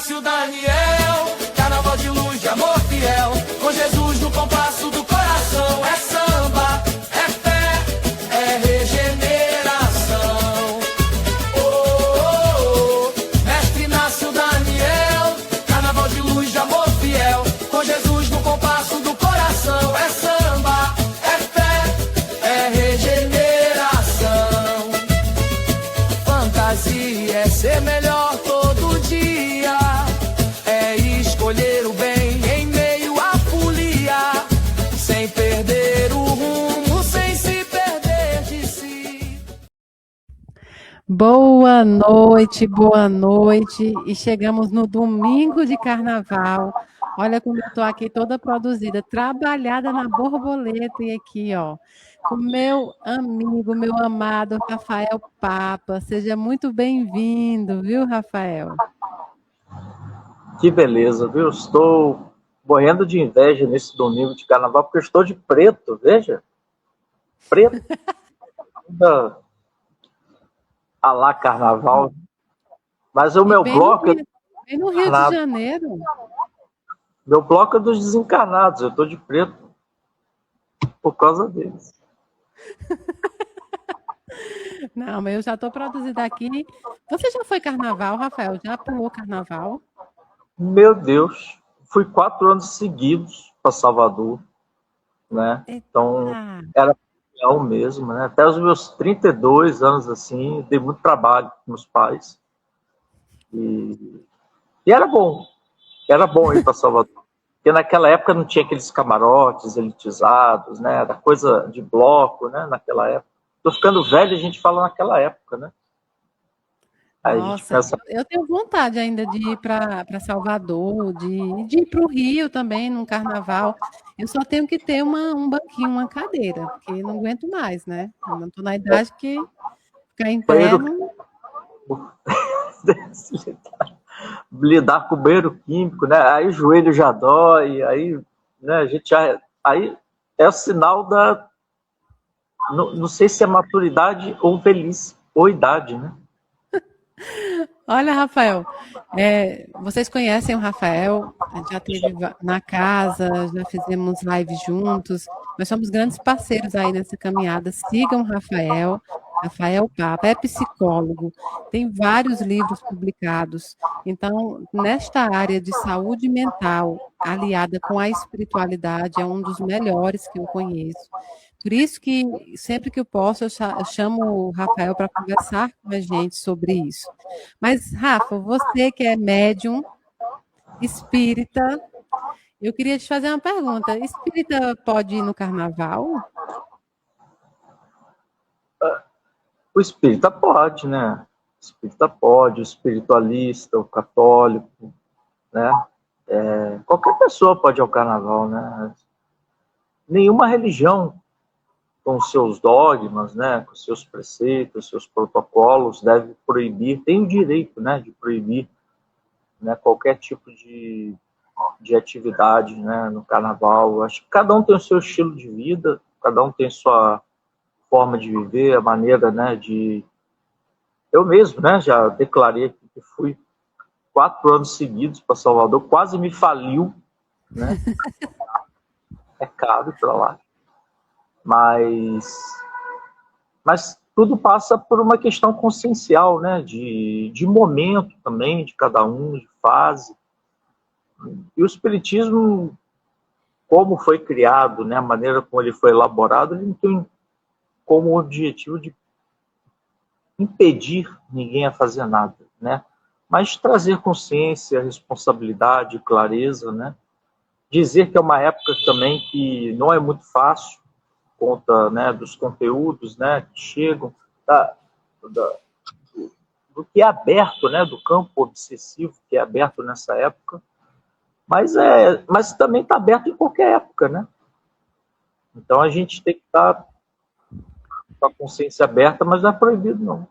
nasce o Daniel, carnaval de luz, de amor fiel, com Jesus no compasso do coração. É samba, é fé, é regeneração. Oh, oh, oh. Mestre nasce o Daniel, carnaval de luz, de amor fiel, com Jesus no compasso do coração. É samba, é fé, é regeneração. Fantasia é ser melhor todo dia, é escolher o bem em meio à folia, sem perder o rumo, sem se perder de si. Boa noite, boa noite. E chegamos no domingo de carnaval. Olha como eu estou aqui toda produzida, trabalhada na borboleta e aqui, ó, com meu amigo, meu amado Rafael Papa. Seja muito bem-vindo, viu, Rafael? Que beleza, viu? Estou morrendo de inveja nesse domingo de carnaval, porque eu estou de preto, veja. Preto. Ainda a lá carnaval. Mas o meu bloco... Bem no Rio de Janeiro. Meu bloco é dos desencarnados, eu estou de preto por causa deles. Não, mas eu já estou produzida aqui. Você já foi carnaval, Rafael? Já pulou carnaval? Meu Deus, fui 4 anos seguidos para Salvador, né? Então, era real mesmo, né? Até os meus 32 anos, assim, dei muito trabalho com meus pais. E era bom ir para Salvador. Porque naquela época não tinha aqueles camarotes elitizados, né? Era coisa de bloco, né? Naquela época. Tô ficando velho, a gente fala naquela época, né? Aí Nossa, pensa... eu tenho vontade ainda de ir para Salvador, de ir para o Rio também, num carnaval. Eu só tenho que ter um banquinho, uma cadeira, porque não aguento mais, né? Eu não estou na idade que ficar em pé não... Lidar com o banheiro químico, né? Aí o joelho já dói, aí, né, a gente já... Aí é o sinal da... Não sei se é maturidade ou velhice, ou idade, né? Olha, Rafael, vocês conhecem o Rafael, já esteve na casa, já fizemos lives juntos, nós somos grandes parceiros aí nessa caminhada. Sigam o Rafael Papa, é psicólogo, tem vários livros publicados. Então, nesta área de saúde mental, aliada com a espiritualidade, é um dos melhores que eu conheço. Por isso que, sempre que eu posso, eu chamo o Rafael para conversar com a gente sobre isso. Mas, Rafa, você que é médium, espírita, eu queria te fazer uma pergunta. Espírita pode ir no carnaval? O espírita pode, né? O espírita pode, o espiritualista, o católico, né? Qualquer pessoa pode ir ao carnaval, né? Nenhuma religião, com seus dogmas, né, com seus preceitos, seus protocolos, deve proibir, tem o direito, né, de proibir, né, qualquer tipo de atividade, né, no carnaval. Acho que cada um tem o seu estilo de vida, cada um tem sua forma de viver, a maneira, né, de... Eu mesmo, né, já declarei que fui 4 anos seguidos para Salvador, quase me faliu, né? É caro para lá. Mas tudo passa por uma questão consciencial, né? De momento também, de cada um, de fase. E o espiritismo, como foi criado, né? A maneira como ele foi elaborado, ele não tem como objetivo de impedir ninguém a fazer nada, né? Mas trazer consciência, responsabilidade, clareza, né? Dizer que é uma época também que não é muito fácil, conta, né, dos conteúdos, né, que chegam, do que é aberto, né, do campo obsessivo que é aberto nessa época, mas também está aberto em qualquer época, né? Então a gente tem que estar com a consciência aberta, mas não é proibido, não.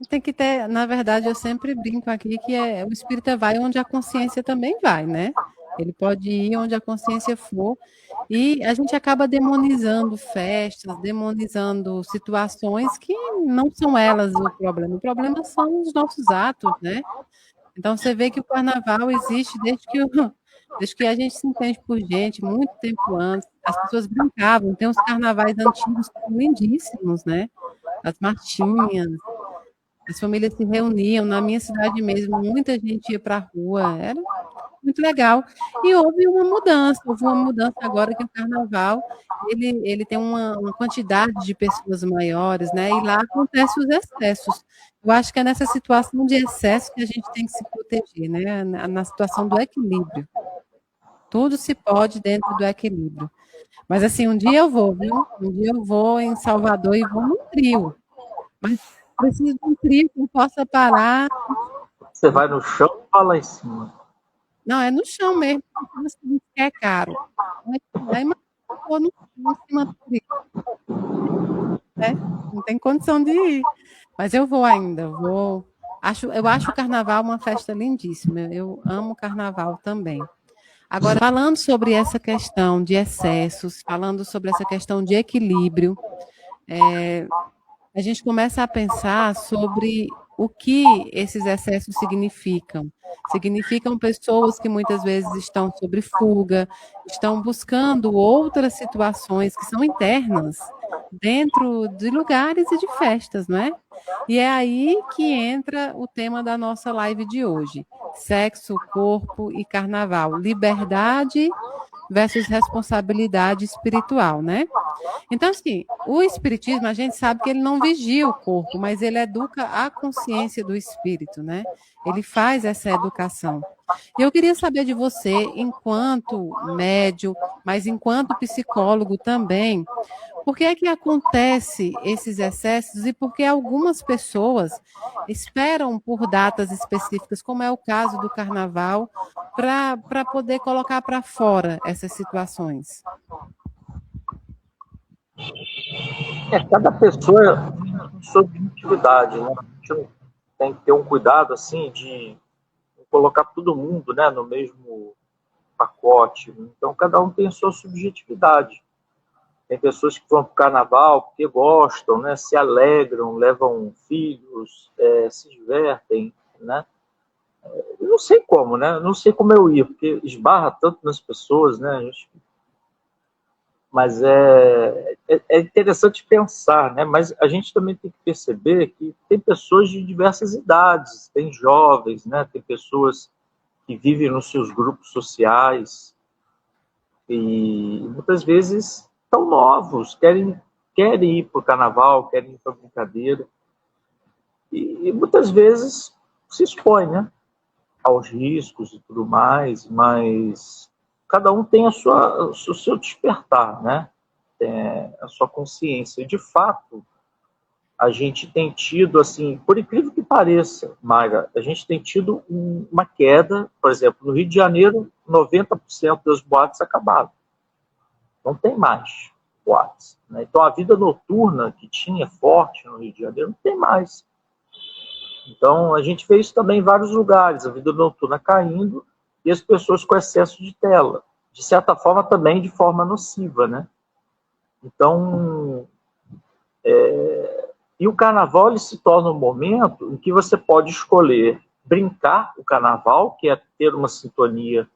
Tem que ter, na verdade, eu sempre brinco aqui que o espírita vai onde a consciência também vai, né? Ele pode ir onde a consciência for, e a gente acaba demonizando festas, demonizando situações que não são elas o problema são os nossos atos, né? Então, você vê que o carnaval existe desde que a gente se entende por gente, muito tempo antes. As pessoas brincavam, tem uns carnavais antigos que são lindíssimos, né? As marchinhas, as famílias se reuniam. Na minha cidade mesmo, muita gente ia para a rua, era muito legal. E houve uma mudança agora que o carnaval, ele tem uma quantidade de pessoas maiores, né? E lá acontecem os excessos. Eu acho que é nessa situação de excesso que a gente tem que se proteger, né? Na situação do equilíbrio. Tudo se pode dentro do equilíbrio. Mas assim, um dia eu vou, viu? Um dia eu vou em Salvador e vou num trio. Mas preciso de um trio que eu possa parar. Você vai no chão ou lá em cima? Não, é no chão mesmo, que é caro. Aí vou no em cima do trio, né? Não tem condição de ir. Mas eu vou ainda, vou. Eu acho o carnaval uma festa lindíssima. Eu amo o carnaval também. Agora, falando sobre essa questão de excessos, falando sobre essa questão de equilíbrio, a gente começa a pensar sobre o que esses excessos significam. Significam pessoas que muitas vezes estão sob fuga, estão buscando outras situações que são internas dentro de lugares e de festas, não é? E é aí que entra o tema da nossa live de hoje: sexo, corpo e carnaval, liberdade versus responsabilidade espiritual, né? Então, assim, o espiritismo, a gente sabe que ele não vigia o corpo, mas ele educa a consciência do espírito, né? Ele faz essa educação. E eu queria saber de você, enquanto médium, mas enquanto psicólogo também, por que é que acontece esses excessos e por que algumas pessoas esperam por datas específicas, como é o caso do carnaval, para poder colocar para fora essas situações? Cada pessoa tem sua subjetividade, né? A gente tem que ter um cuidado, assim, de colocar todo mundo, né, no mesmo pacote. Então, cada um tem a sua subjetividade. Tem pessoas que vão para o carnaval porque gostam, né, se alegram, levam filhos, se divertem, né? Eu não sei como, né? Não sei como eu ia, porque esbarra tanto nas pessoas, né? Mas é interessante pensar, né? Mas a gente também tem que perceber que tem pessoas de diversas idades, tem jovens, né? Tem pessoas que vivem nos seus grupos sociais e muitas vezes estão novos, querem ir para o carnaval, querem ir para a brincadeira e muitas vezes se expõem, né, aos riscos e tudo mais, mas cada um tem o seu despertar, né? A sua consciência. E, de fato, a gente tem tido, assim, por incrível que pareça, Maga, a gente tem tido uma queda, por exemplo, no Rio de Janeiro, 90% das boates acabaram. Não tem mais boates, né? Então, a vida noturna que tinha forte no Rio de Janeiro não tem mais. Então, a gente vê isso também em vários lugares, a vida noturna caindo e as pessoas com excesso de tela. De certa forma, também de forma nociva, né? Então, e o carnaval ele se torna um momento em que você pode escolher brincar o carnaval, que é ter uma sintonia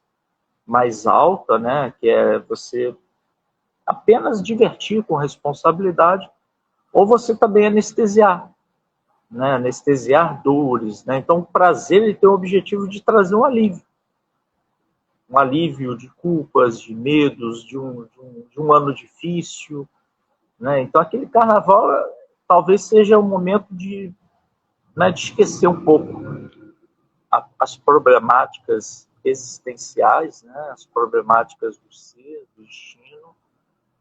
mais alta, né? Que é você apenas divertir com responsabilidade, ou você também anestesiar, né? Anestesiar dores, né? Então, o prazer ele tem o objetivo de trazer um alívio de culpas, de medos, de um ano difícil, né? Então, aquele carnaval talvez seja um momento de esquecer um pouco as problemáticas existenciais, né? As problemáticas do ser, do destino,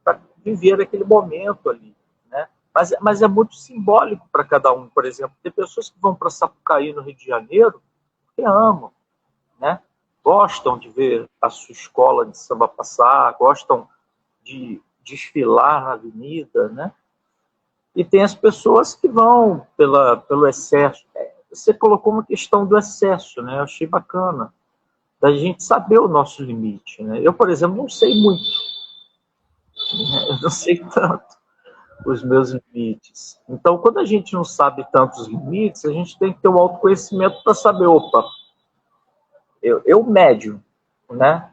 para viver aquele momento ali, né? Mas é muito simbólico para cada um. Por exemplo, tem pessoas que vão para Sapucaí, no Rio de Janeiro, porque amam, né? Gostam de ver a sua escola de samba passar, gostam de desfilar na avenida, né? E tem as pessoas que vão pelo excesso. Você colocou uma questão do excesso, né? Eu achei bacana, da gente saber o nosso limite, né? Eu, por exemplo, não sei muito. Eu não sei tanto os meus limites. Então, quando a gente não sabe tantos limites, a gente tem que ter um autoconhecimento para saber, opa, eu médio, né?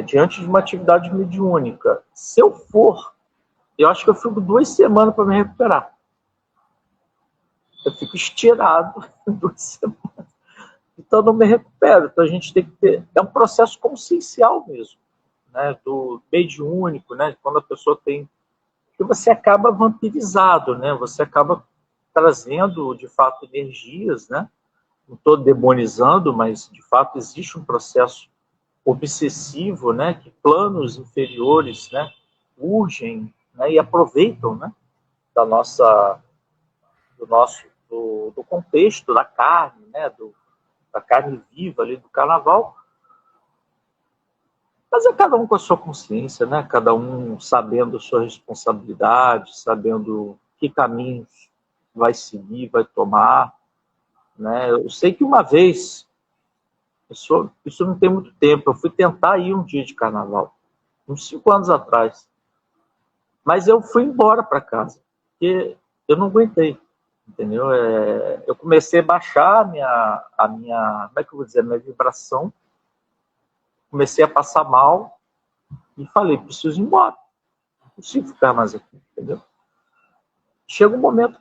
Diante de uma atividade mediúnica, se eu for, eu acho que eu fico 2 semanas para me recuperar. Eu fico estirado 2 semanas. Então, eu não me recupero. Então, a gente tem que ter... É um processo consciencial mesmo, né? Do mediúnico, né? Quando a pessoa tem... Porque você acaba vampirizado, né? Você acaba trazendo, de fato, energias, né? Não estou demonizando, mas, de fato, existe um processo obsessivo, né? Que planos inferiores, né? Urgem, né? E aproveitam, né? Do contexto da carne, né? Da carne viva ali do carnaval. Mas é cada um com a sua consciência, né? Cada um sabendo a sua responsabilidade, sabendo que caminhos vai seguir, vai tomar, né? Eu sei que uma vez, isso não tem muito tempo, eu fui tentar ir um dia de carnaval, uns 5 anos atrás, mas eu fui embora para casa, porque eu não aguentei, entendeu? Eu comecei a baixar a minha, como é que eu vou dizer, a minha vibração, comecei a passar mal e falei, preciso ir embora, não consigo ficar mais aqui, entendeu? Chega um momento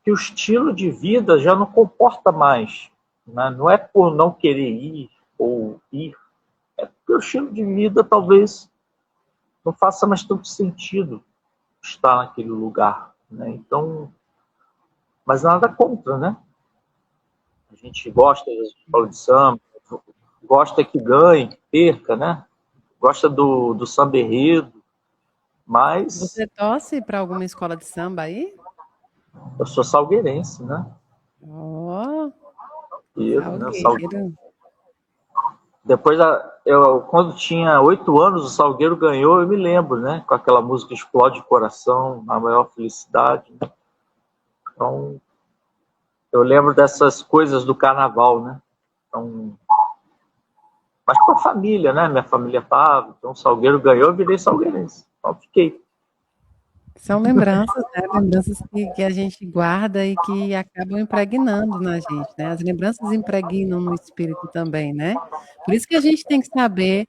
que o estilo de vida já não comporta mais, né? Não é por não querer ir ou ir, é porque o estilo de vida talvez não faça mais tanto sentido estar naquele lugar, né? Então, mas nada contra, né? A gente gosta de escola de samba, gosta que ganhe, que perca, né? Gosta do samba enredo, mas Você torce para alguma escola de samba aí? eu sou salgueirense, né? Ó, Né? Salgueiro. Depois, quando tinha 8 anos, o Salgueiro ganhou, eu me lembro, né? Com aquela música Explode o Coração, A Maior Felicidade. Né? Então, eu lembro dessas coisas do carnaval, né? Então, mas com a família, né? Minha família estava, então o Salgueiro ganhou, eu virei salgueirense. Então, fiquei. São lembranças, né? Lembranças que a gente guarda e que acabam impregnando na gente, né? As lembranças impregnam no espírito também, né? Por isso que a gente tem que saber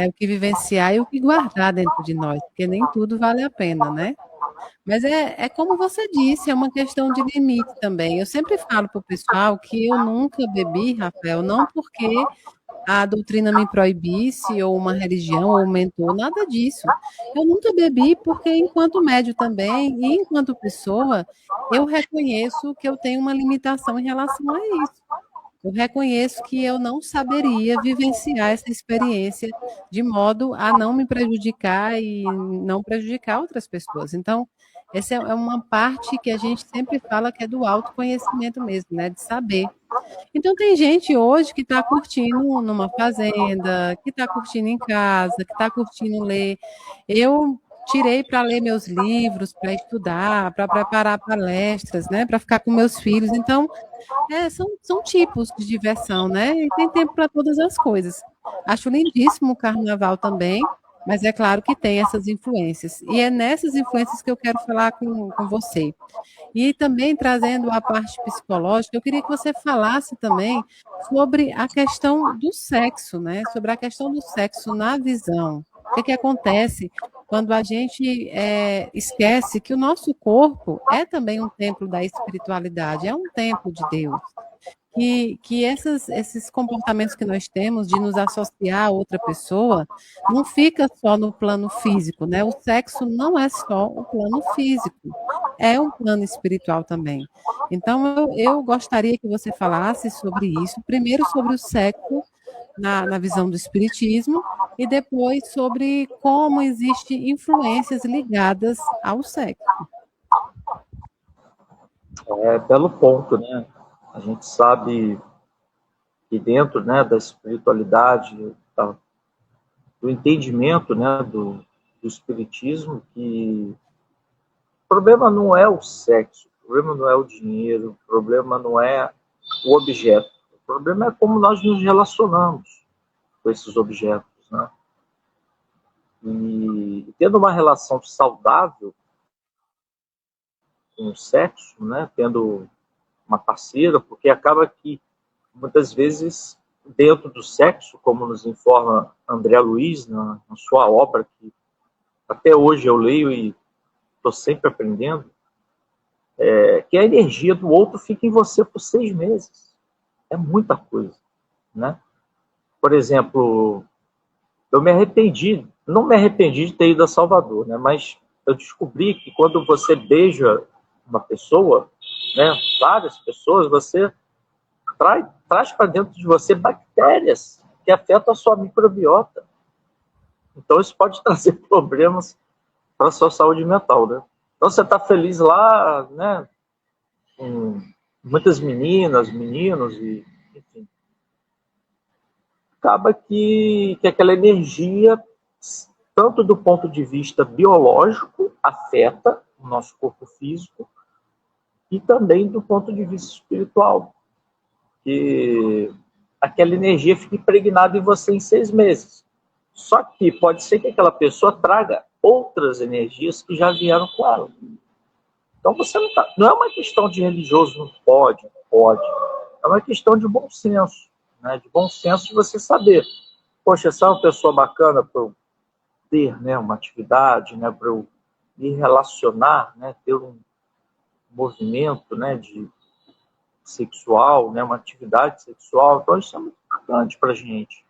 o que vivenciar e o que guardar dentro de nós, porque nem tudo vale a pena, né? Mas é como você disse, é uma questão de limite também. Eu sempre falo para o pessoal que eu nunca bebi, Rafael, não porque a doutrina me proibisse, ou uma religião, ou um mentor, nada disso. Eu nunca bebi porque, enquanto médio também, e enquanto pessoa, eu reconheço que eu tenho uma limitação em relação a isso. Eu reconheço que eu não saberia vivenciar essa experiência de modo a não me prejudicar e não prejudicar outras pessoas. Então, essa é uma parte que a gente sempre fala que é do autoconhecimento mesmo, né? De saber. Então tem gente hoje que está curtindo numa fazenda, que está curtindo em casa, que está curtindo ler. Eu tirei para ler meus livros, para estudar, para preparar palestras, né? Para ficar com meus filhos. Então, são tipos de diversão, né? E tem tempo para todas as coisas. Acho lindíssimo o carnaval também, mas é claro que tem essas influências. E é nessas influências que eu quero falar com você. E também trazendo a parte psicológica, eu queria que você falasse também sobre a questão do sexo, né? Sobre a questão do sexo na visão. O que acontece quando a gente esquece que o nosso corpo é também um templo da espiritualidade, é um templo de Deus. Que esses comportamentos que nós temos de nos associar a outra pessoa não fica só no plano físico, né? O sexo não é só o plano físico, é um plano espiritual também. Então, eu gostaria que você falasse sobre isso, primeiro sobre o sexo na visão do espiritismo e depois sobre como existem influências ligadas ao sexo. Belo ponto, né? A gente sabe que dentro, né, da espiritualidade, do entendimento, né, do espiritismo, que o problema não é o sexo, o problema não é o dinheiro, o problema não é o objeto, o problema é como nós nos relacionamos com esses objetos, né? E tendo uma relação saudável com o sexo, né, tendo uma parceira, porque acaba que muitas vezes dentro do sexo, como nos informa André Luiz na sua obra, que até hoje eu leio e estou sempre aprendendo, que a energia do outro fica em você por 6 meses. É muita coisa, né? Por exemplo, eu não me arrependi de ter ido a Salvador, né? Mas eu descobri que quando você beija uma pessoa, né, várias pessoas, você traz para dentro de você bactérias que afetam a sua microbiota. Então isso pode trazer problemas para a sua saúde mental, né? Então você está feliz lá, né, com muitas meninas, meninos, e enfim. Acaba que aquela energia, tanto do ponto de vista biológico, afeta o nosso corpo físico, e também do ponto de vista espiritual, que aquela energia fica impregnada em você em 6 meses. Só que pode ser que aquela pessoa traga outras energias que já vieram com ela. Então você não é uma questão de religioso, não pode. É uma questão de bom senso, né? De bom senso de você saber, poxa, essa é uma pessoa bacana para eu ter, né, uma atividade, né, para eu me relacionar, né, ter um movimento, né, de sexual, né, uma atividade sexual. Então isso é muito importante para a gente,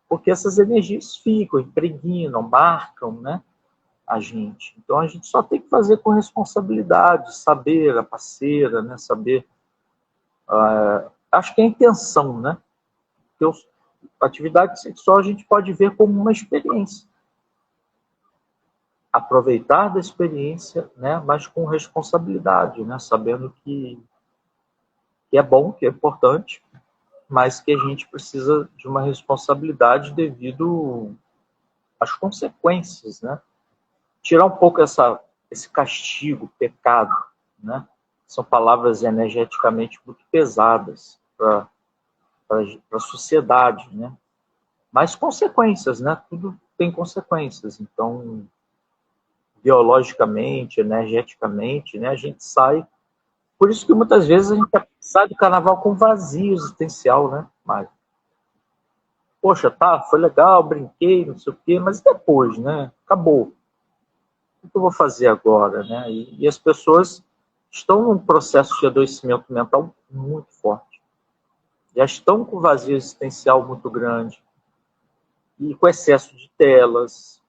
porque essas energias ficam, impregnam, marcam, né, a gente. Então a gente só tem que fazer com responsabilidade, saber a parceira, né, saber, acho que é a intenção, né, porque a atividade sexual a gente pode ver como uma experiência, aproveitar da experiência, né, mas com responsabilidade, né, sabendo que é bom, que é importante, mas que a gente precisa de uma responsabilidade devido às consequências, né? Tirar um pouco esse castigo, pecado, né? São palavras energeticamente muito pesadas para a sociedade, né? Mas consequências, né? Tudo tem consequências. Então, biologicamente, energeticamente, né? A gente sai. Por isso que muitas vezes a gente sai do carnaval com vazio existencial, né, Mário? Poxa, tá, foi legal, brinquei, não sei o quê, mas depois, né? Acabou. O que eu vou fazer agora, né? E as pessoas estão num processo de adoecimento mental muito forte. Já estão com vazio existencial muito grande. E com excesso de telas,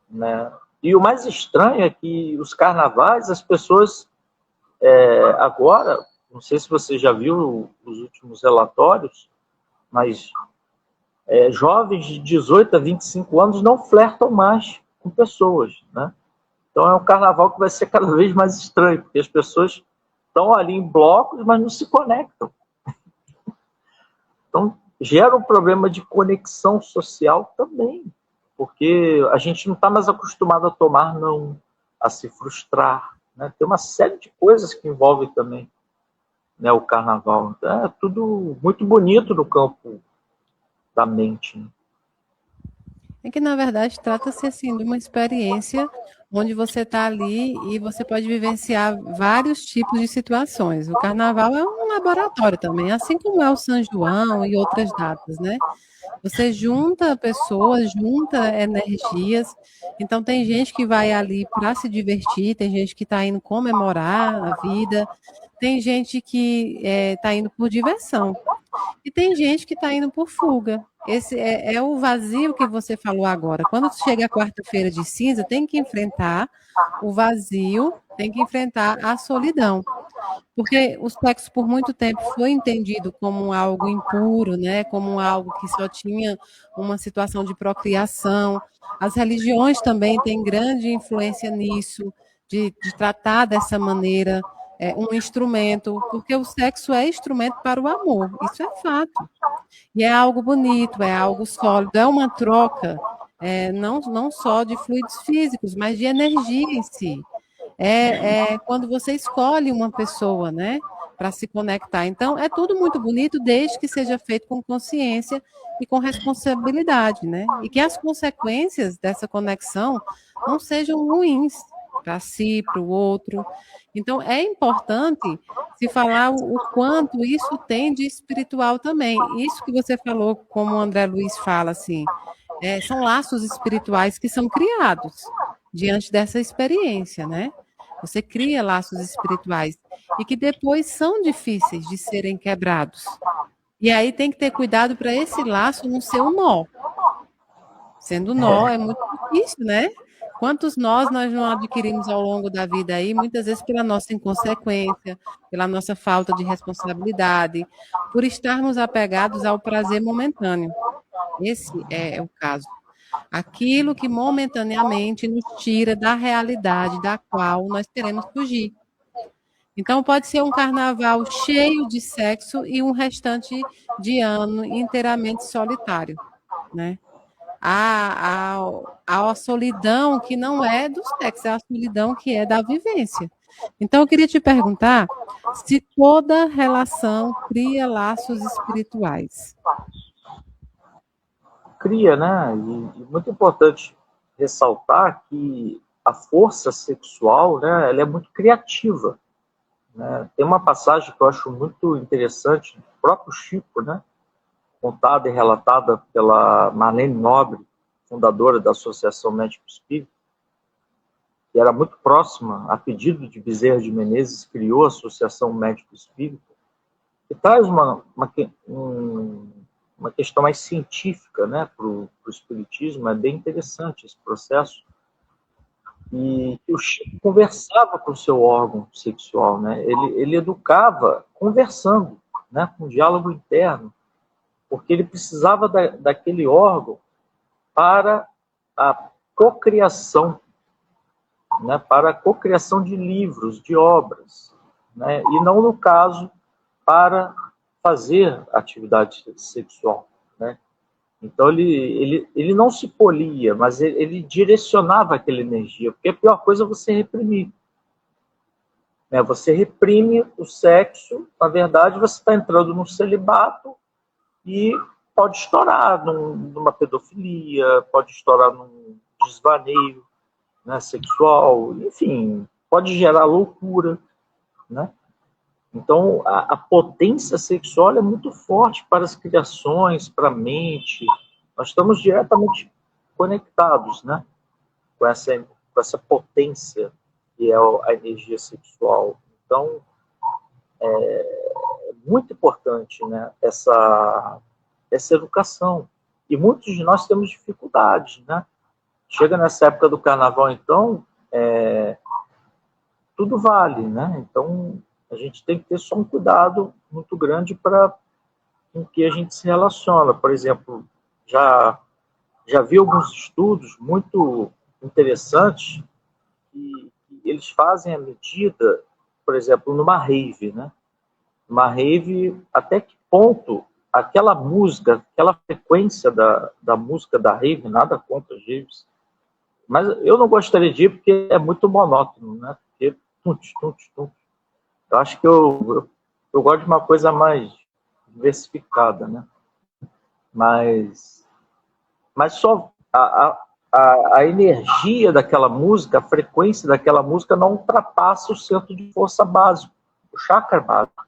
né? E o mais estranho é que os carnavais, as pessoas... agora, não sei se você já viu os últimos relatórios, mas jovens de 18 a 25 anos não flertam mais com pessoas, né? Então é um carnaval que vai ser cada vez mais estranho, porque as pessoas estão ali em blocos, mas não se conectam. Então gera um problema de conexão social também, porque a gente não está mais acostumado a tomar não, a se frustrar, né? Tem uma série de coisas que envolvem também, né, o carnaval. É tudo muito bonito no campo da mente, né? É que, na verdade, trata-se assim, de uma experiência onde você está ali e você pode vivenciar vários tipos de situações. O carnaval é um laboratório também, assim como é o São João e outras datas, né? Você junta pessoas, junta energias. Então, tem gente que vai ali para se divertir, tem gente que está indo comemorar a vida, tem gente que está indo por diversão. E tem gente que está indo por fuga. Esse é o vazio que você falou agora. Quando chega a quarta-feira de cinza, tem que enfrentar o vazio, tem que enfrentar a solidão. Porque o sexo, por muito tempo, foi entendido como algo impuro, né? Como algo que só tinha uma situação de procriação. As religiões também têm grande influência nisso, de tratar dessa maneira um instrumento, porque o sexo é instrumento para o amor, isso é fato. E é algo bonito, é algo sólido, é uma troca, não só de fluidos físicos, mas de energia em si. Quando você escolhe uma pessoa, né, para se conectar. Então, é tudo muito bonito, desde que seja feito com consciência e com responsabilidade, né? E que as consequências dessa conexão não sejam ruins, para si, para o outro. Então, é importante se falar o quanto isso tem de espiritual também. Isso que você falou, como o André Luiz fala, assim, são laços espirituais que são criados diante dessa experiência, né? Você cria laços espirituais e que depois são difíceis de serem quebrados. E aí tem que ter cuidado para esse laço não ser um nó. Sendo nó é muito difícil, né? Quantos nós não adquirimos ao longo da vida aí, muitas vezes pela nossa inconsequência, pela nossa falta de responsabilidade, por estarmos apegados ao prazer momentâneo. Esse é o caso. Aquilo que momentaneamente nos tira da realidade da qual nós queremos fugir. Então, pode ser um carnaval cheio de sexo e um restante de ano inteiramente solitário, né? A solidão que não é do sexo, é a solidão que é da vivência. Então, eu queria te perguntar se toda relação cria laços espirituais. Cria, né? E muito importante ressaltar que a força sexual, né, ela é muito criativa. Né? Tem uma passagem que eu acho muito interessante, do próprio Chico, né? Contada e relatada pela Marlene Nobre, fundadora da Associação Médico Espírita, que era muito próxima, a pedido de Bezerra de Menezes, criou a Associação Médico Espírita, que traz uma questão mais científica, né, para o espiritismo. É bem interessante esse processo. E o Chico conversava com o seu órgão sexual, né? Ele educava conversando, né, com um diálogo interno, porque ele precisava daquele órgão para a cocriação, né, para a cocriação de livros, de obras, né, e não, no caso, para fazer atividade sexual, né? Então ele não se polia, mas ele direcionava aquela energia, porque a pior coisa é você reprimir. Né? Você reprime o sexo, na verdade você está entrando num celibato e pode estourar numa pedofilia, pode estourar num desvaneio, né, sexual, enfim, pode gerar loucura, né? Então, a potência sexual é muito forte para as criações, para a mente. Nós estamos diretamente conectados, né, com essa potência que é a energia sexual. Então, é muito importante, né, essa educação. E muitos de nós temos dificuldades, né? Chega nessa época do carnaval, então, tudo vale, né? Então, a gente tem que ter só um cuidado muito grande com que a gente se relaciona. Por exemplo, já vi alguns estudos muito interessantes que eles fazem a medida, por exemplo, numa rave, né? Uma rave, até que ponto aquela música, aquela frequência da música da rave, nada contra as raves, mas eu não gostaria de ir porque é muito monótono, né? Porque eu acho que eu gosto de uma coisa mais diversificada, né? Mas só a energia daquela música, a frequência daquela música não ultrapassa o centro de força básico, o chakra básico.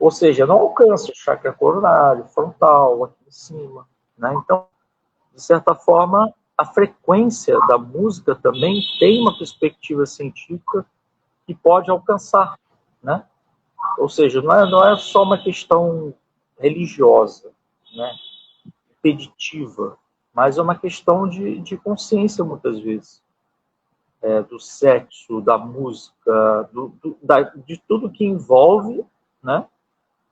Ou seja, não alcança o chakra coronário, frontal, aqui em cima, né? Então, de certa forma, a frequência da música também tem uma perspectiva científica que pode alcançar, né? Ou seja, não é só uma questão religiosa, né, repetitiva, mas é uma questão de consciência, muitas vezes, do sexo, da música, de tudo que envolve, né?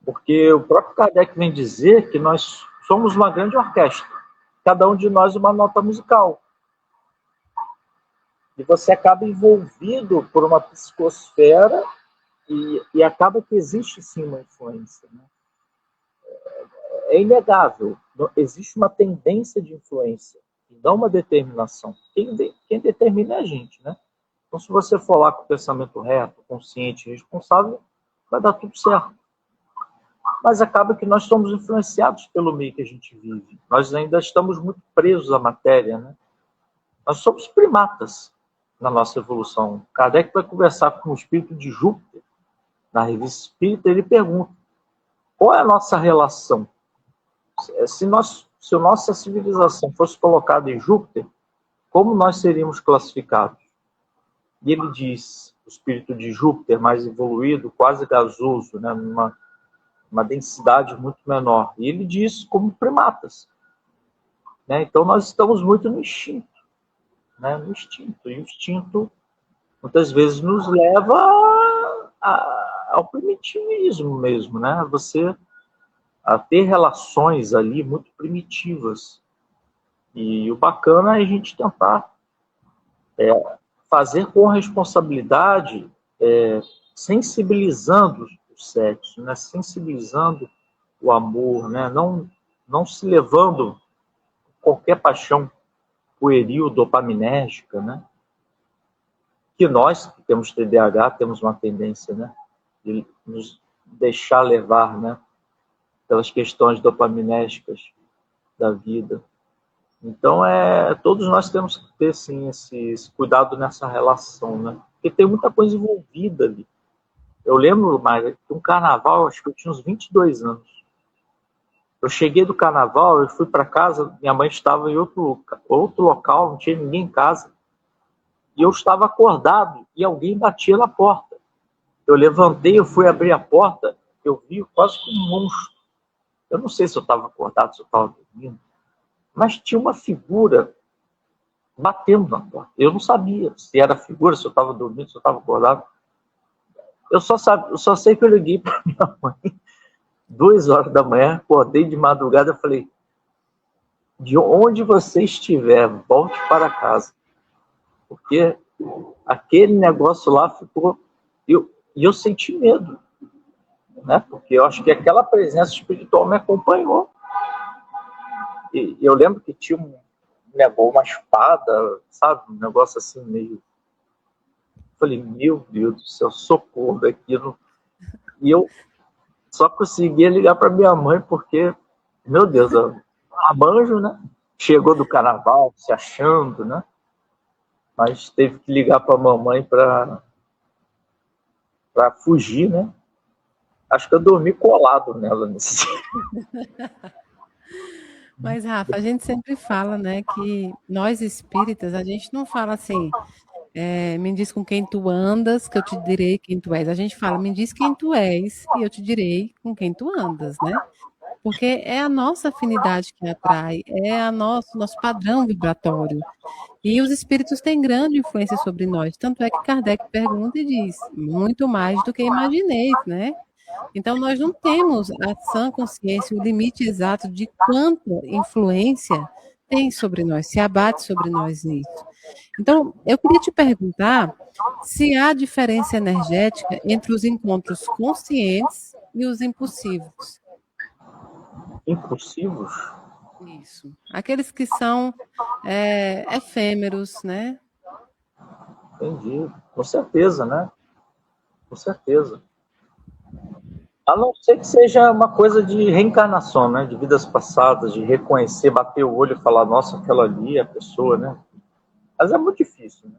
Porque o próprio Kardec vem dizer que nós somos uma grande orquestra, cada um de nós uma nota musical. E você acaba envolvido por uma psicosfera e acaba que existe sim uma influência, né? É inegável, existe uma tendência de influência, e não uma determinação. Quem determina é a gente, né? Então, se você for lá com o pensamento reto, consciente, responsável, vai dar tudo certo. Mas acaba que nós somos influenciados pelo meio que a gente vive. Nós ainda estamos muito presos à matéria, né? Nós somos primatas. na nossa evolução. Kardec vai conversar com o espírito de Júpiter, na revista Espírita, ele pergunta, qual é a nossa relação? Se a nossa civilização fosse colocada em Júpiter, como nós seríamos classificados? E ele diz, o espírito de Júpiter mais evoluído, quase gasoso, né, uma densidade muito menor. E ele diz como primatas. Né? Então nós estamos muito no instinto. Né? No instinto. E o instinto, muitas vezes, nos leva ao primitivismo mesmo. Né? Você a ter relações ali muito primitivas. E o bacana é a gente tentar fazer com responsabilidade, sensibilizando o sexo, né? Sensibilizando o amor, né? Não se levando qualquer paixão pueril, dopaminérgica, né? Que nós, que temos TDAH, temos uma tendência, né? De nos deixar levar, né? Pelas questões dopaminérgicas da vida. Então, todos nós temos que ter, sim, esse cuidado nessa relação, né? Porque tem muita coisa envolvida ali. Eu lembro, mais de um carnaval, acho que eu tinha uns 22 anos. Eu cheguei do carnaval, eu fui para casa, minha mãe estava em outro local, não tinha ninguém em casa. E eu estava acordado e alguém batia na porta. Eu levantei, eu fui abrir a porta, eu vi quase como um monstro. Eu não sei se eu estava acordado, se eu estava dormindo. Mas tinha uma figura batendo na porta. Eu não sabia se era figura, se eu estava dormindo, se eu estava acordado. Eu só sei que eu liguei para minha mãe, 2 horas da manhã, acordei de madrugada, eu falei, de onde você estiver, volte para casa. Porque aquele negócio lá ficou... E eu senti medo, né? Porque eu acho que aquela presença espiritual me acompanhou. E eu lembro que tinha uma espada, sabe? Um negócio assim meio... Falei, meu Deus do céu, socorro daquilo. E eu só conseguia ligar para minha mãe porque, meu Deus, a Banjo, né? Chegou do carnaval, se achando, né? Mas teve que ligar para a mamãe para fugir, né? Acho que eu dormi colado nela nesse dia. Mas, Rafa, a gente sempre fala, né, que nós espíritas, a gente não fala assim, me diz com quem tu andas, que eu te direi quem tu és. A gente fala, me diz quem tu és, e eu te direi com quem tu andas, né? Porque é a nossa afinidade que atrai, nosso padrão vibratório. E os espíritos têm grande influência sobre nós. Tanto é que Kardec pergunta e diz, muito mais do que imagineis, né? Então, nós não temos a sã consciência, o limite exato de quanta influência tem sobre nós, se abate sobre nós nisso. Então, eu queria te perguntar se há diferença energética entre os encontros conscientes e os impulsivos. Impulsivos? Isso. Aqueles que são efêmeros, né? Entendi. Com certeza, né? Com certeza. A não ser que seja uma coisa de reencarnação, né? De vidas passadas, de reconhecer, bater o olho e falar, nossa, aquela ali é a pessoa, né? Mas é muito difícil, né?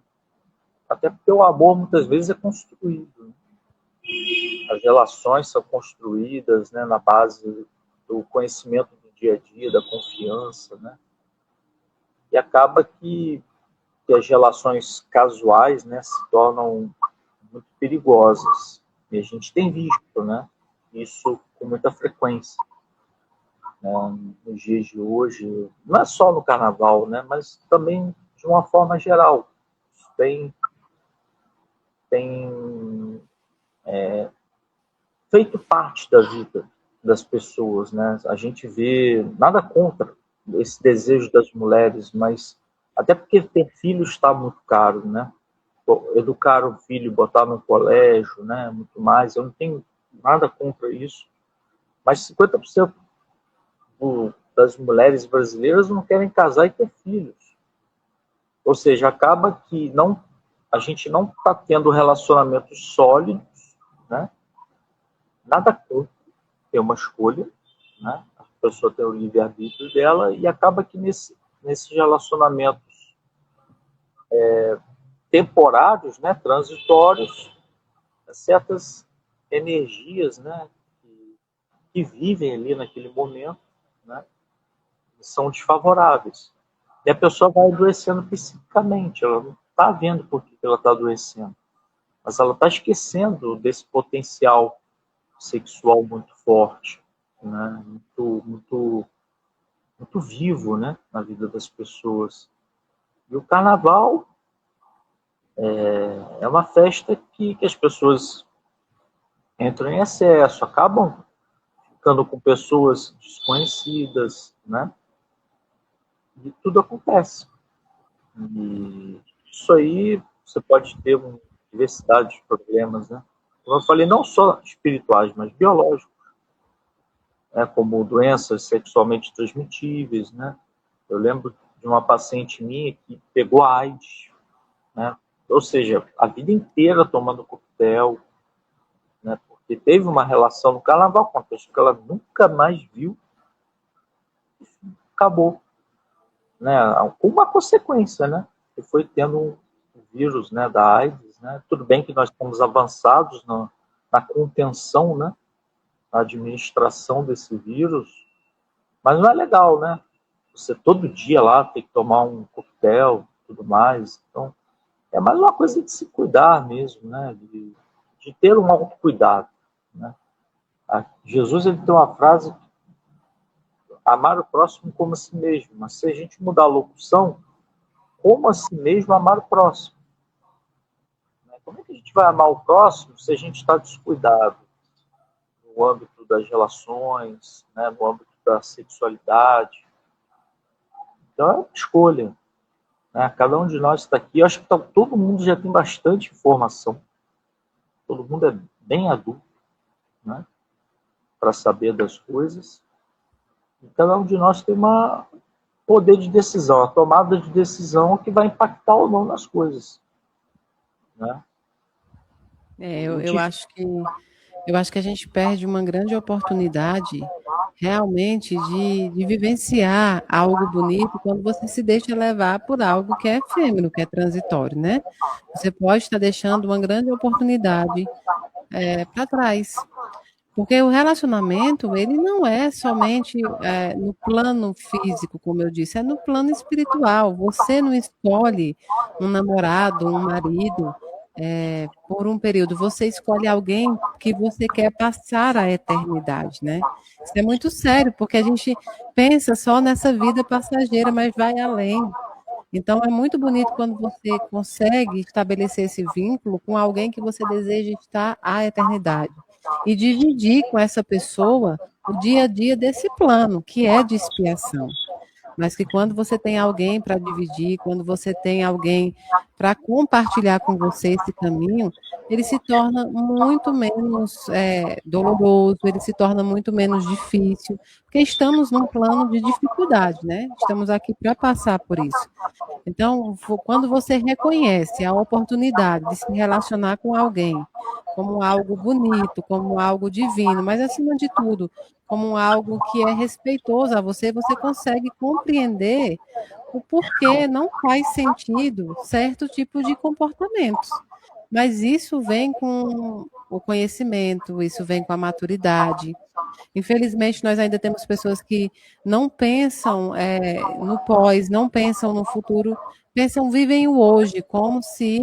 Até porque o amor muitas vezes é construído. Né? As relações são construídas, né, na base do conhecimento do dia a dia, da confiança, né? E acaba que as relações casuais, né, se tornam muito perigosas. E a gente tem visto, né, isso com muita frequência. Né, nos dias de hoje, não é só no carnaval, né, mas também de uma forma geral. Isso tem feito parte da vida das pessoas, né? A gente vê nada contra esse desejo das mulheres, mas até porque ter filho está muito caro, né? Educar o filho, botar no colégio, né? Muito mais. Eu não tenho nada contra isso, mas 50% das mulheres brasileiras não querem casar e ter filhos. Ou seja, acaba que a gente não está tendo relacionamentos sólidos, né? Nada contra ter uma escolha, né? A pessoa tem o livre-arbítrio dela e acaba que nesses relacionamentos temporários, né, transitórios, certas energias, né, que vivem ali naquele momento, né, são desfavoráveis. E a pessoa vai adoecendo psiquicamente, ela não está vendo por que ela está adoecendo, mas ela está esquecendo desse potencial sexual muito forte, né, muito vivo, né, na vida das pessoas. E o carnaval é uma festa que as pessoas entram em excesso, acabam ficando com pessoas desconhecidas, né? E tudo acontece. E isso aí você pode ter uma diversidade de problemas, né? Como eu falei, não só espirituais, mas biológicos, né? Como doenças sexualmente transmitíveis, né? Eu lembro de uma paciente minha que pegou AIDS, né? Ou seja, a vida inteira tomando coquetel, né? Porque teve uma relação no carnaval com uma pessoa que ela nunca mais viu, acabou, né? Com uma consequência, né? Que foi tendo um vírus, né, da AIDS, né? Tudo bem que nós estamos avançados na contenção, né, na administração desse vírus, mas não é legal, né? Você todo dia lá tem que tomar um coquetel, tudo mais. Então, é mais uma coisa de se cuidar mesmo, né? De ter um autocuidado, né? Jesus, ele tem uma frase: amar o próximo como a si mesmo. Mas se a gente mudar a locução, como a si mesmo, amar o próximo. Como é que a gente vai amar o próximo se a gente está descuidado no âmbito das relações, né, no âmbito da sexualidade? Então é uma escolha, né? Cada um de nós está aqui. Eu acho que todo mundo já tem bastante informação. Todo mundo é bem adulto, né, para saber das coisas. E cada um de nós tem um poder de decisão, a tomada de decisão que vai impactar ou não nas coisas, né? Eu acho que a gente perde uma grande oportunidade realmente de vivenciar algo bonito quando você se deixa levar por algo que é efêmero, que é transitório, né? Você pode estar deixando uma grande oportunidade para trás. Porque o relacionamento, ele não é somente no plano físico, como eu disse, é no plano espiritual. Você não escolhe um namorado, um marido, por um período. Você escolhe alguém que você quer passar a eternidade, né? Isso é muito sério, porque a gente pensa só nessa vida passageira, mas vai além. Então, é muito bonito quando você consegue estabelecer esse vínculo com alguém que você deseja estar à eternidade e dividir com essa pessoa o dia a dia desse plano, que é de expiação. Mas que quando você tem alguém para dividir, quando você tem alguém para compartilhar com você esse caminho, ele se torna muito menos doloroso, ele se torna muito menos difícil, porque estamos num plano de dificuldade, né? Estamos aqui para passar por isso. Então, quando você reconhece a oportunidade de se relacionar com alguém como algo bonito, como algo divino, mas acima de tudo, como algo que é respeitoso a você, você consegue compreender o porquê não faz sentido certo tipo de comportamentos. Mas isso vem com o conhecimento, isso vem com a maturidade. Infelizmente, nós ainda temos pessoas que não pensam no pós, não pensam no futuro, vivem o hoje, como se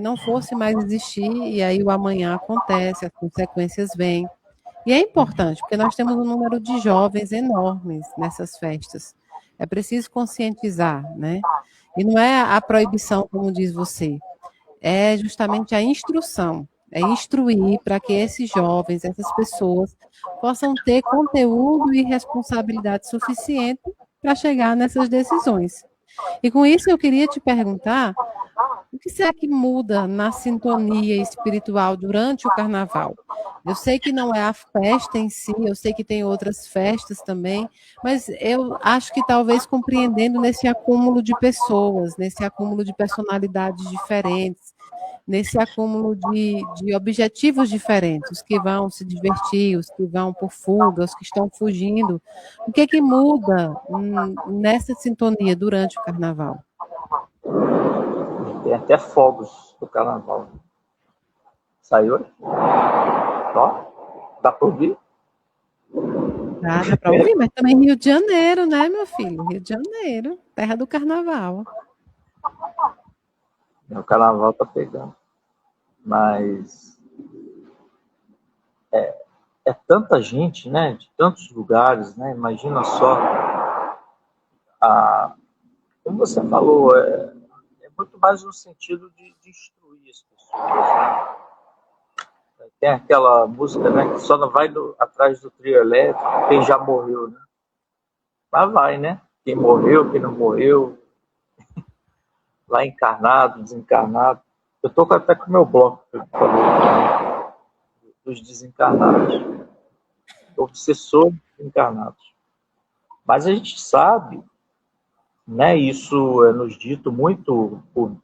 não fosse mais existir, e aí o amanhã acontece, as consequências vêm. E é importante, porque nós temos um número de jovens enormes nessas festas. É preciso conscientizar, né? E não é a proibição, como diz você, é justamente a instrução, é instruir para que esses jovens, essas pessoas, possam ter conteúdo e responsabilidade suficiente para chegar nessas decisões. E com isso eu queria te perguntar, o que será que muda na sintonia espiritual durante o carnaval? Eu sei que não é a festa em si, eu sei que tem outras festas também, mas eu acho que talvez compreendendo nesse acúmulo de pessoas, nesse acúmulo de personalidades diferentes, nesse acúmulo de objetivos diferentes, os que vão se divertir, os que vão por fuga, os que estão fugindo. O que muda nessa sintonia durante o carnaval? Tem até fogos do carnaval. Saiu aqui. Ó, dá para ouvir? Dá para ouvir, mas também Rio de Janeiro, né, meu filho? Rio de Janeiro, terra do carnaval. O carnaval tá pegando. Mas é tanta gente, né? De tantos lugares, né? Imagina só. Como você falou, é muito mais no sentido de instruir as pessoas, né? Tem aquela música, né, que só não vai atrás do trio elétrico quem já morreu, né? Mas vai, né? Quem morreu, quem não morreu, lá encarnado, desencarnado. Eu tô até com o meu bloco que eu falei, né, dos desencarnados, obsessores desencarnados. Mas a gente sabe, né? Isso é nos dito muito por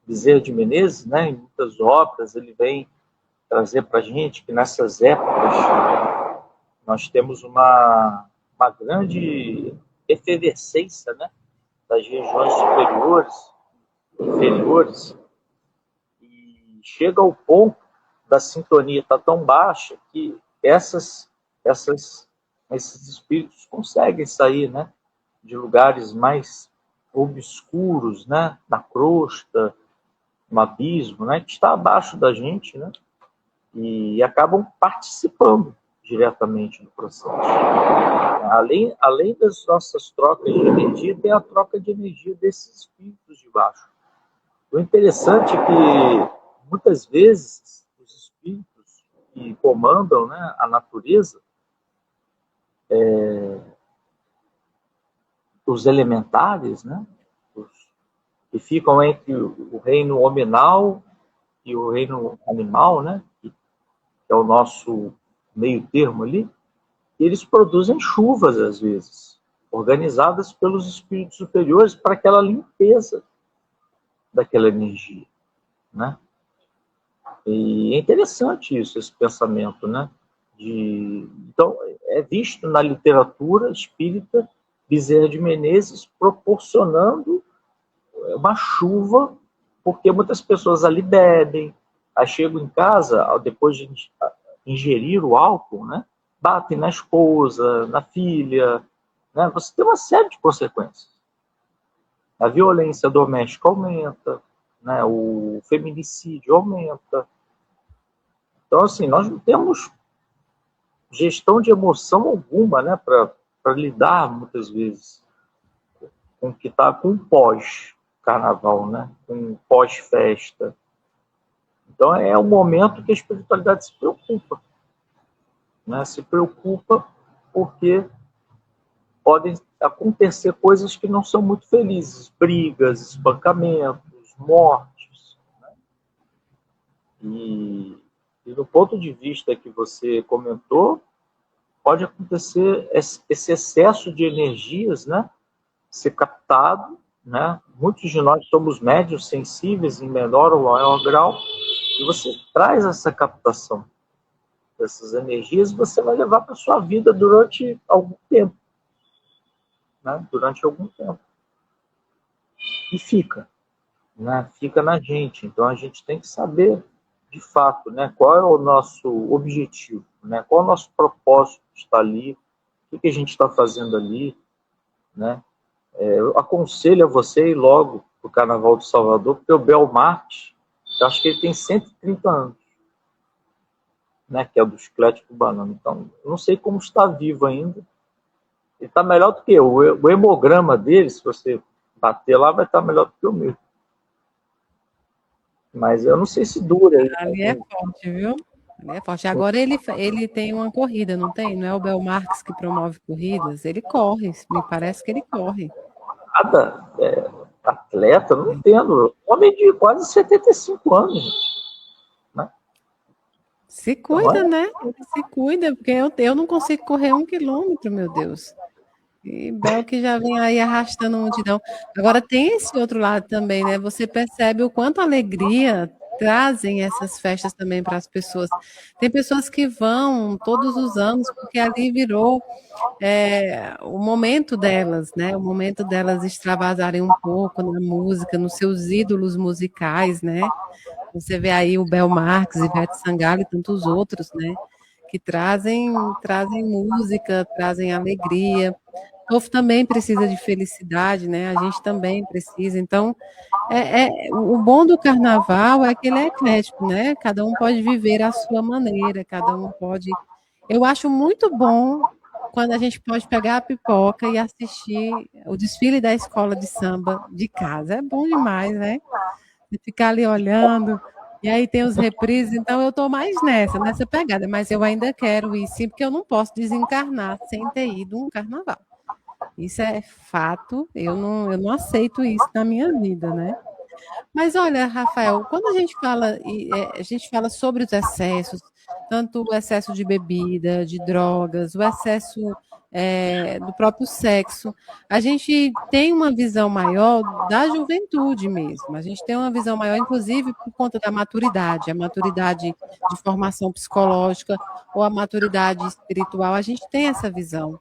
Bezerra de Menezes, né? Em muitas obras ele vem trazer para a gente que nessas épocas nós temos uma grande efervescência, né, das regiões superiores, inferiores, e chega ao ponto da sintonia estar tão baixa que esses espíritos conseguem sair, né, de lugares mais obscuros, né, na crosta, no abismo, né, que está abaixo da gente, né, e acabam participando diretamente do processo. Além das nossas trocas de energia, tem a troca de energia desses espíritos de baixo. O interessante é que, muitas vezes, os espíritos que comandam, né, a natureza, os elementares, né, que ficam entre o reino hominal e o reino animal, né, que é o nosso meio termo ali, e eles produzem chuvas, às vezes, organizadas pelos espíritos superiores para aquela limpeza daquela energia, né? E é interessante isso, esse pensamento, né? Então, é visto na literatura espírita Bezerra de Menezes proporcionando uma chuva, porque muitas pessoas ali bebem, aí chegam em casa, depois de ingerir o álcool, né? Batem na esposa, na filha, né? Você tem uma série de consequências. A violência doméstica aumenta, né? O feminicídio aumenta. Então, assim, nós não temos gestão de emoção alguma, né? Para lidar, muitas vezes, com o que está com pós-carnaval, né? Com pós-festa. Então, é um momento que a espiritualidade se preocupa. Né? Se preocupa porque podem acontecer coisas que não são muito felizes, brigas, espancamentos, mortes, né? E do ponto de vista que você comentou, pode acontecer esse excesso de energias, né, ser captado, né? Muitos de nós somos médios sensíveis em menor ou maior grau, e você traz essa captação dessas energias, você vai levar para a sua vida durante algum tempo. Né? Durante algum tempo. E fica. Né? Fica na gente. Então, a gente tem que saber, de fato, né, qual é o nosso objetivo, né? Qual é o nosso propósito de estar ali, o que a gente está fazendo ali. Né? Eu aconselho a você ir logo para o Carnaval de Salvador, porque o Belmarte, eu acho que ele tem 130 anos. Né, que é o do Chiclete com Banana. Então, eu não sei como está vivo ainda. Ele está melhor do que eu. O hemograma dele, se você bater lá, vai estar melhor do que o meu. Mas eu não sei se dura. Ali é forte, viu? Ali é forte. Agora ele tem uma corrida, não tem? Não é o Belmarx que promove corridas? Ele corre, me parece que ele corre. Nada. Atleta, não entendo. Homem de quase 75 anos. Se cuida, né? Ele se cuida, porque eu não consigo correr 1 quilômetro, meu Deus. E Bel que já vem aí arrastando a multidão. Agora tem esse outro lado também, né? Você percebe o quanto a alegria trazem essas festas também para as pessoas. Tem pessoas que vão todos os anos porque ali virou o momento delas, né? O momento delas extravasarem um pouco na música, nos seus ídolos musicais, né? Você vê aí o Bel Marques, Ivete Sangalo e tantos outros, né? Que trazem música, trazem alegria. O povo também precisa de felicidade, né? A gente também precisa. Então, o bom do carnaval é que ele é eclético, né? Cada um pode viver à sua maneira, cada um pode. Eu acho muito bom quando a gente pode pegar a pipoca e assistir o desfile da escola de samba de casa. É bom demais, né? De ficar ali olhando. E aí tem os reprises, então eu estou mais nessa pegada, mas eu ainda quero ir sim, porque eu não posso desencarnar sem ter ido um carnaval. Isso é fato, eu não aceito isso na minha vida, né? Mas olha, Rafael, quando a gente fala sobre os excessos, tanto o excesso de bebida, de drogas, o excesso do próprio sexo, a gente tem uma visão maior da juventude mesmo. A gente tem uma visão maior, inclusive, por conta da maturidade, a maturidade de formação psicológica ou a maturidade espiritual, a gente tem essa visão.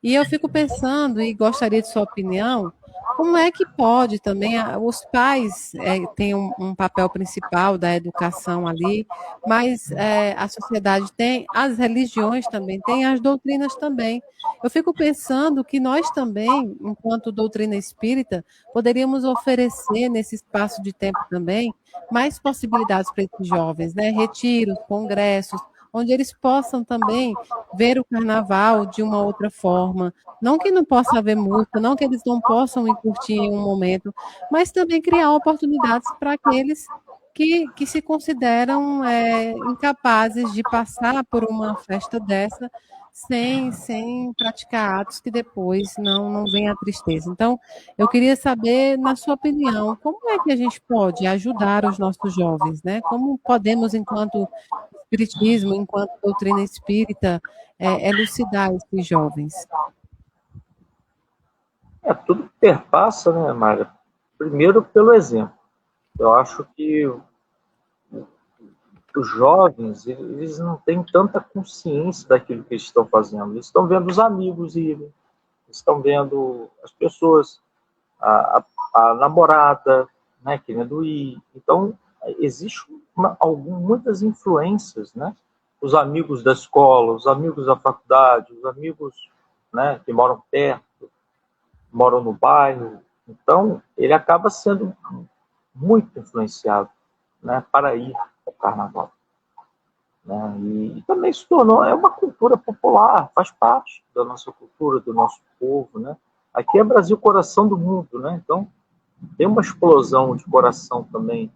E eu fico pensando, e gostaria de sua opinião, como é que pode também, os pais têm um papel principal da educação ali, mas a sociedade tem, as religiões também têm, as doutrinas também. Eu fico pensando que nós também, enquanto doutrina espírita, poderíamos oferecer nesse espaço de tempo também mais possibilidades para esses jovens, né? Retiros, congressos, onde eles possam também ver o carnaval de uma outra forma. Não que não possa haver música, não que eles não possam ir curtir em um momento, mas também criar oportunidades para aqueles que se consideram incapazes de passar por uma festa dessa sem praticar atos que depois não venha a tristeza. Então, eu queria saber, na sua opinião, como é que a gente pode ajudar os nossos jovens, né? Como podemos, enquanto espiritismo, enquanto doutrina espírita, elucidar esses jovens? Tudo perpassa, né, Mária? Primeiro pelo exemplo. Eu acho que os jovens, eles não têm tanta consciência daquilo que eles estão fazendo. Eles estão vendo os amigos irem, estão vendo as pessoas, a namorada, né, querendo ir. Então, existem muitas influências, né? Os amigos da escola, os amigos da faculdade, os amigos, né, que moram perto, moram no bairro. Então, ele acaba sendo muito influenciado, né, para ir ao carnaval. Né? E também se tornou, uma cultura popular, faz parte da nossa cultura, do nosso povo. Né? Aqui é Brasil, coração do mundo, né? Então tem uma explosão de coração também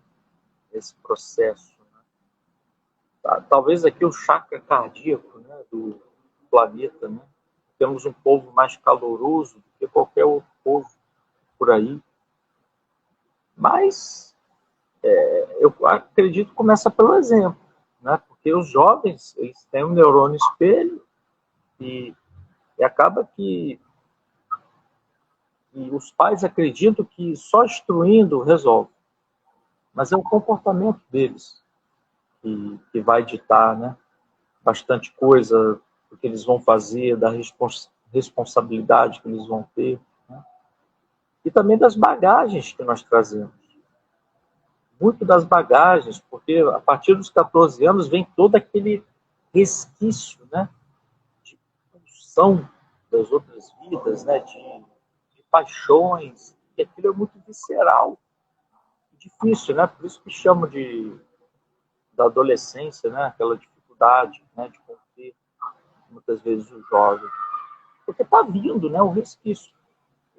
nesse processo. Né? Talvez aqui o chakra cardíaco, né, do planeta, né? Temos um povo mais caloroso do que qualquer outro povo por aí. Mas eu acredito que começa pelo exemplo, né? Porque os jovens, eles têm um neurônio espelho e acaba que os pais acreditam que só instruindo resolve. Mas é o comportamento deles que vai ditar, né, bastante coisa do que eles vão fazer, da responsabilidade que eles vão ter, né? E também das bagagens que nós trazemos. Muito das bagagens, porque a partir dos 14 anos vem todo aquele resquício, né, de pulsão das outras vidas, né, de paixões, e aquilo é muito visceral, difícil, né, por isso que chamo da adolescência, né, aquela dificuldade, né, de conter muitas vezes o jovem, porque está vindo, né, o resquício.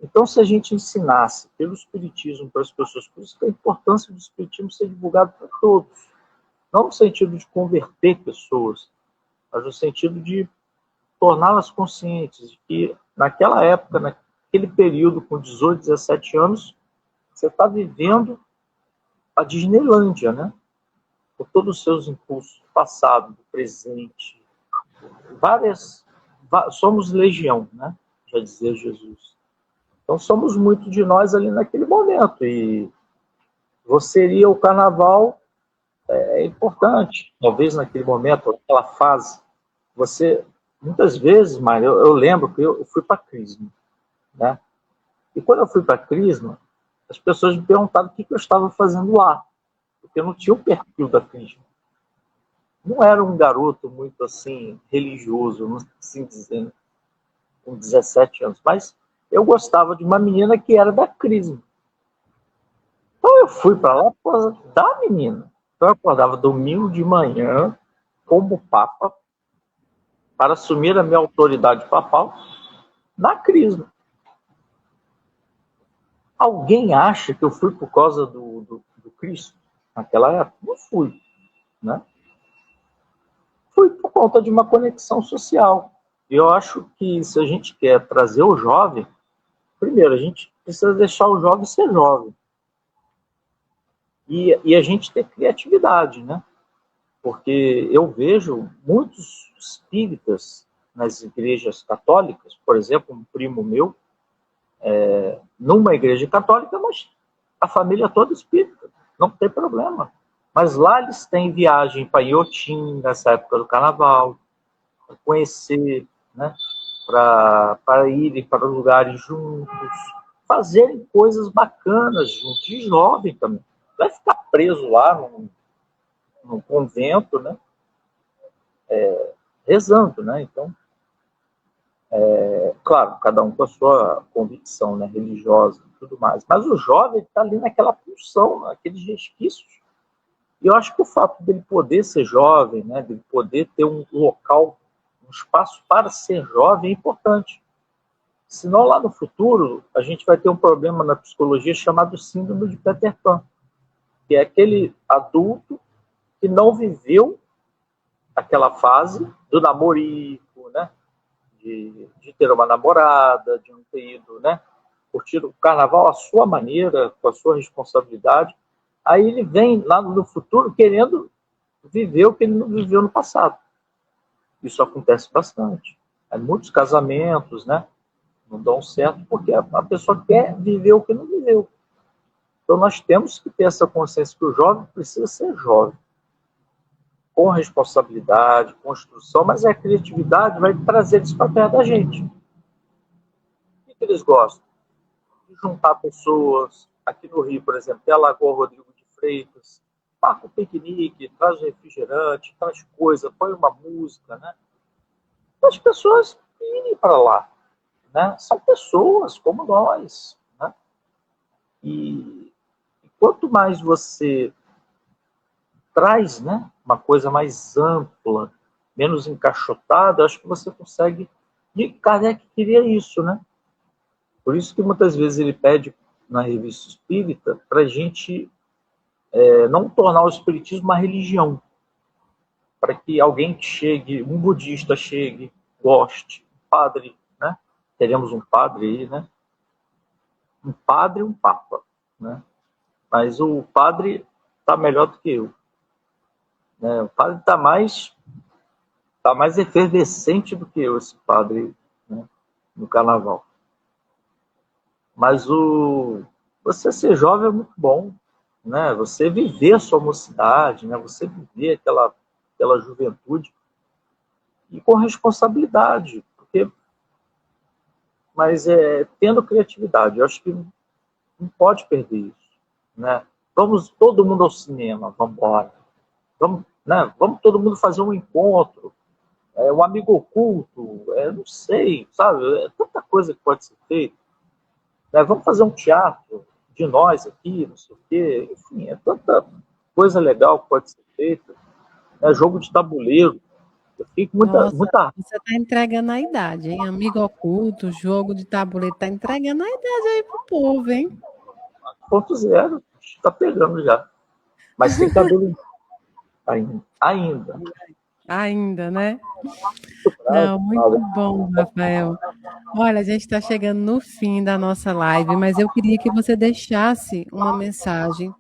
Então, se a gente ensinasse pelo Espiritismo para as pessoas, por isso que a importância do Espiritismo ser divulgado para todos, não no sentido de converter pessoas, mas no sentido de torná-las conscientes de que naquela época, naquele período, com 18, 17 anos, você está vivendo a Disneylândia, né? Com todos os seus impulsos do passado, do presente. Somos legião, né? Já dizia Jesus. Então, somos muito de nós ali naquele momento. E você iria ao carnaval é importante. Talvez naquele momento, naquela fase, você, muitas vezes, Mário, eu lembro que eu fui para a Crisma, né? E quando eu fui para a Crisma, as pessoas me perguntavam o que eu estava fazendo lá, porque eu não tinha o perfil da Crisma. Não era um garoto muito assim, religioso, assim dizendo, com 17 anos, mas eu gostava de uma menina que era da Crisma. Então eu fui para lá por causa da menina. Então eu acordava domingo de manhã, como papa, para assumir a minha autoridade papal na Crisma. Alguém acha que eu fui por causa do Cristo? Naquela época, não fui, né? Fui por conta de uma conexão social. E eu acho que se a gente quer trazer o jovem, primeiro, a gente precisa deixar o jovem ser jovem. E a gente ter criatividade, né? Porque eu vejo muitos espíritas nas igrejas católicas, por exemplo, um primo meu, numa igreja católica, mas a família toda espírita, não tem problema. Mas lá eles têm viagem para Iotim, nessa época do carnaval, para conhecer, né? Para irem para lugares juntos, fazerem coisas bacanas juntos, de jovem também. Vai ficar preso lá num convento, né? Rezando, né? Então, claro, cada um com a sua convicção, né, religiosa e tudo mais. Mas o jovem está ali naquela pulsão, naqueles resquícios. E eu acho que o fato dele poder ser jovem, né, dele poder ter um local, um espaço para ser jovem é importante. Senão, lá no futuro, a gente vai ter um problema na psicologia chamado síndrome de Peter Pan, que é aquele adulto que não viveu aquela fase do namorico, né? De ter uma namorada, de não ter ido, né? Curtir o carnaval à sua maneira, com a sua responsabilidade. Aí ele vem lá no futuro querendo viver o que ele não viveu no passado. Isso acontece bastante. Muitos casamentos, né, não dão certo porque a pessoa quer viver o que não viveu. Então nós temos que ter essa consciência que o jovem precisa ser jovem, com responsabilidade, com instrução, mas a criatividade vai trazer isso para perto da gente. O que eles gostam? De juntar pessoas. Aqui no Rio, por exemplo, tem a Lagoa Rodrigo de Freitas, marca um piquenique, traz refrigerante, traz coisa, põe uma música, né? As pessoas irem para lá, né? São pessoas como nós, né? E quanto mais você traz, né, uma coisa mais ampla, menos encaixotada, acho que você consegue. E Kardec queria isso, né? Por isso que muitas vezes ele pede na revista espírita para a gente não tornar o espiritismo uma religião, para que alguém chegue, um budista chegue, goste, um padre, né? Teremos um padre aí, né? Um padre e um papa, né? Mas o padre está melhor do que eu. Né? O padre está mais efervescente do que eu, esse padre, né, no carnaval. Mas você ser jovem é muito bom, né? Você viver a sua mocidade, né? Você viver aquela juventude e com responsabilidade, mas tendo criatividade. Eu acho que não pode perder isso, né? Vamos todo mundo ao cinema, vamos embora. Vamos, né? Vamos todo mundo fazer um encontro, um amigo oculto, não sei, sabe? É tanta coisa que pode ser feita. Né? Vamos fazer um teatro de nós aqui, não sei o quê. Enfim, é tanta coisa legal que pode ser feita. Jogo de tabuleiro. Eu fico Nossa, muita... você está entregando a idade, hein? Amigo oculto, jogo de tabuleiro, está entregando a idade aí pro povo, hein? 4.0, está pegando já. Mas tem cabelo ainda. Ainda, né? Não, muito bom, Rafael. Olha, a gente está chegando no fim da nossa live, mas eu queria que você deixasse uma mensagem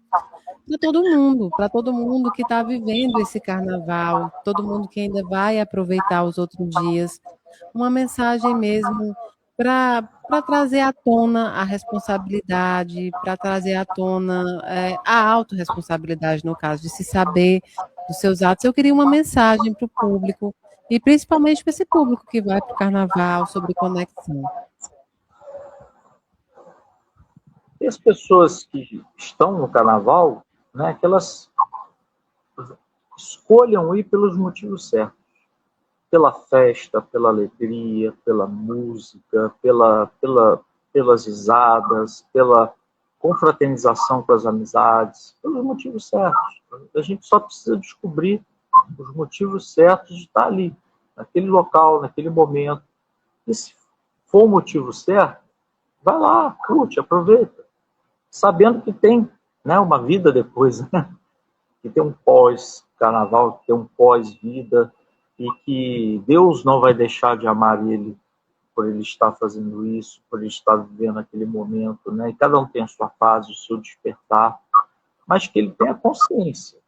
para todo mundo que está vivendo esse carnaval, todo mundo que ainda vai aproveitar os outros dias, uma mensagem mesmo para trazer à tona a responsabilidade, para trazer à tona a autorresponsabilidade, no caso, de se saber dos seus atos. Eu queria uma mensagem para o público, e principalmente para esse público que vai para o carnaval, sobre conexão. E as pessoas que estão no carnaval, né, que elas escolham ir pelos motivos certos. Pela festa, pela alegria, pela música, pelas risadas, pela confraternização com as amizades, pelos motivos certos. A gente só precisa descobrir os motivos certos de estar ali, naquele local, naquele momento. E se for o motivo certo, vai lá, curte, aproveita, sabendo que tem, né, uma vida depois, né? Que tem um pós-carnaval, que tem um pós-vida, e que Deus não vai deixar de amar ele por ele estar fazendo isso, por ele estar vivendo aquele momento, né? E cada um tem a sua fase, o seu despertar, mas que ele tenha consciência,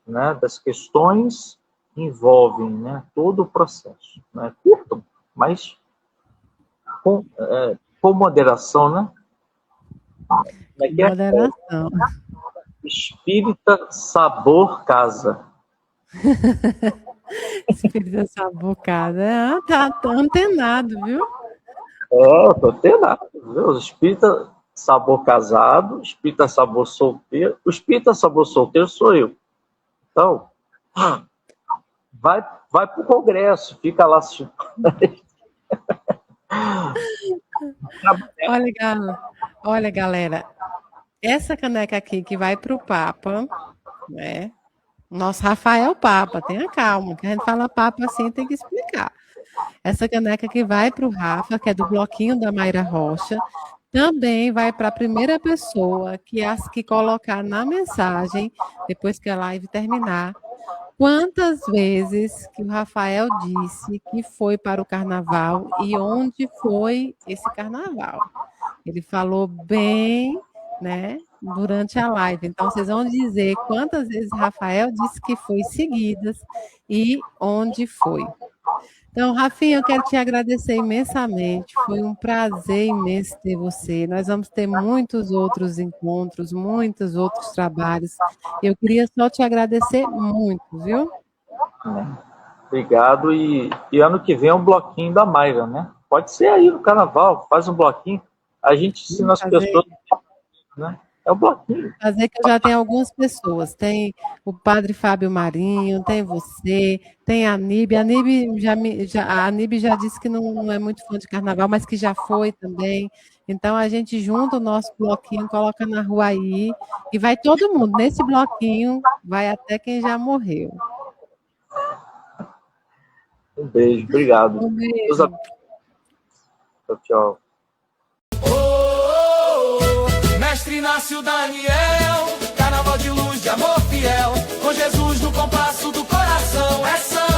né, das questões que envolvem, né, todo o processo, né? Curtam, mas com moderação, né? Moderação. Espírita sabor casa. Espírita sabor casa. Tá antenado, viu? Eu tô antenado, viu? O espírita sabor casado, espírita sabor solteiro. O espírita sabor solteiro sou eu. Então, vai pro congresso, fica lá. Olha, galera, essa caneca aqui que vai para o Papa, né? Nosso Rafael Papa, tenha calma, que a gente fala Papa assim, tem que explicar. Essa caneca que vai para o Rafa, que é do bloquinho da Mayra Rocha, também vai para a primeira pessoa que colocar na mensagem, depois que a live terminar, quantas vezes que o Rafael disse que foi para o carnaval e onde foi esse carnaval. Ele falou bem, né, durante a live. Então, vocês vão dizer quantas vezes Rafael disse que foi seguidas e onde foi. Então, Rafinha, eu quero te agradecer imensamente. Foi um prazer imenso ter você. Nós vamos ter muitos outros encontros, muitos outros trabalhos. Eu queria só te agradecer muito, viu? Obrigado. E ano que vem é um bloquinho da Mayra, né? Pode ser aí no carnaval, faz um bloquinho. A gente ensina as pessoas, né? É um bloquinho. Fazer que eu já tenho algumas pessoas. Tem o padre Fábio Marinho, tem você, tem a Aníbia. A Aníbia já disse que não é muito fã de carnaval, mas que já foi também. Então a gente junta o nosso bloquinho, coloca na rua aí, e vai todo mundo. Nesse bloquinho, vai até quem já morreu. Um beijo, obrigado. Um beijo. Tchau. Mestre Inácio Daniel, carnaval de luz, de amor fiel, com Jesus no compasso do coração, é sangue.